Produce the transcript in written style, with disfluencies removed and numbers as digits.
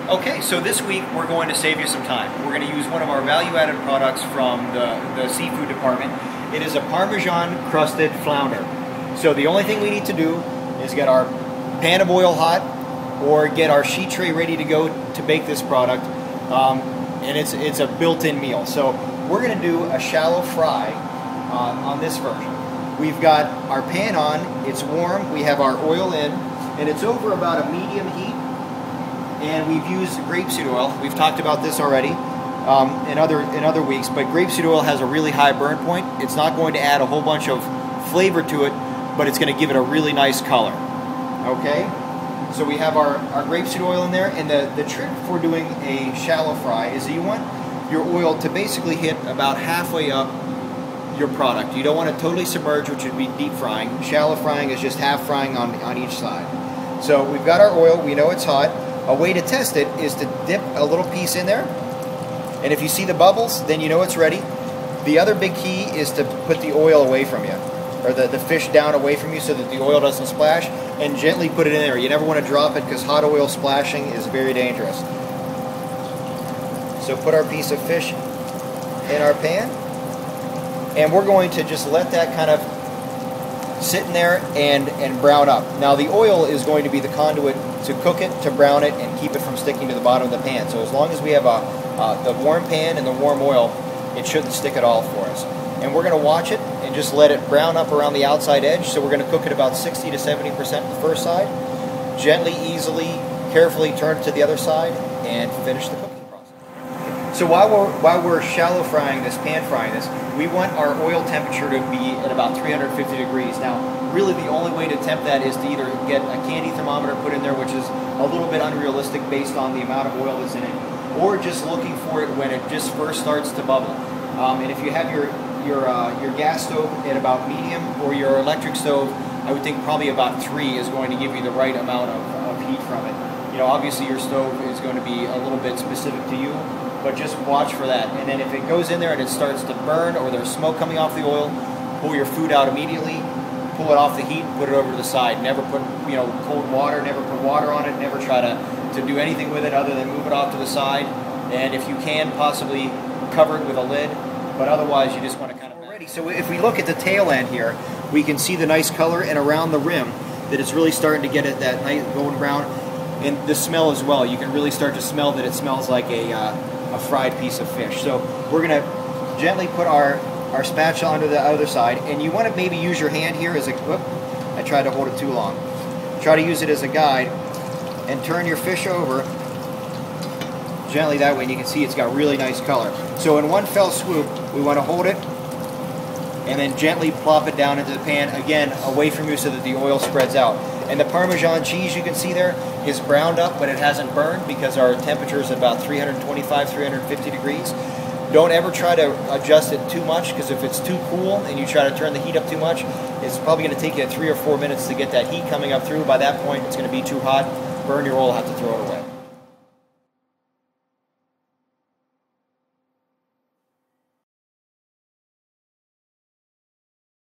Okay, so this week we're going to save you some time. We're going to use one of our value-added products from the seafood department. It is a Parmesan Crusted Flounder. So the only thing we need to do is get our pan of oil hot or get our sheet tray ready to go to bake this product. And it's a built-in meal. So we're going to do a shallow fry on this version. We've got our pan on, it's warm, we have our oil in, and it's over about a medium heat. And we've used grapeseed oil. We've talked about this already in other weeks, but grapeseed oil has a really high burn point. It's not going to add a whole bunch of flavor to it, but it's going to give it a really nice color. Okay? So we have our grapeseed oil in there, and the trick for doing a shallow fry is that you want your oil to basically hit about halfway up your product. You don't want to totally submerge, which would be deep frying. Shallow frying is just half frying on each side. So we've got our oil, we know it's hot. A way to test it is to dip a little piece in there, and if you see the bubbles, then you know it's ready. The other big key is to put the oil away from you, or the fish down away from you so that the oil doesn't splash, and gently put it in there. You never want to drop it because hot oil splashing is very dangerous. So put our piece of fish in our pan, and we're going to just let that kind of sit in there and brown up. Now the oil is going to be the conduit to cook it, to brown it, and keep it from sticking to the bottom of the pan. So as long as we have the warm pan and the warm oil, it shouldn't stick at all for us. And we're going to watch it and just let it brown up around the outside edge. So we're going to cook it about 60 to 70% the first side. Gently, easily, carefully turn it to the other side and finish the cooking process. So while we're shallow frying this, pan frying this, we want our oil temperature to be at about 350 degrees. Now, really the only way to tempt that is to either get a candy thermometer put in there, which is a little bit unrealistic based on the amount of oil that's in it, or just looking for it when it just first starts to bubble. And if you have your gas stove at about medium, or your electric stove, I would think probably about 3 is going to give you the right amount of heat from it. You know, obviously your stove is going to be a little bit specific to you, but just watch for that. And then if it goes in there and it starts to burn or there's smoke coming off the oil, pull your food out immediately, pull it off the heat, put it over to the side. Never put, cold water, never put water on it, never try to do anything with it other than move it off to the side. And if you can, possibly cover it with a lid, but otherwise you just want to kind of... Already, so if we look at the tail end here, we can see the nice color, and around the rim that it's really starting to get it that nice golden brown. And the smell as well, you can really start to smell that it smells like a fried piece of fish. So we're going to gently put our spatula onto the other side, and you want to maybe use your hand here as a... Whoop, I tried to hold it too long. Try to use it as a guide, and turn your fish over gently that way, and you can see it's got really nice color. So in one fell swoop, we want to hold it, and then gently plop it down into the pan, again, away from you so that the oil spreads out. And the Parmesan cheese you can see there is browned up, but it hasn't burned because our temperature is about 325, 350 degrees. Don't ever try to adjust it too much, because if it's too cool and you try to turn the heat up too much, it's probably going to take you 3 or 4 minutes to get that heat coming up through. By that point, it's going to be too hot. Burn your oil, have to throw it away.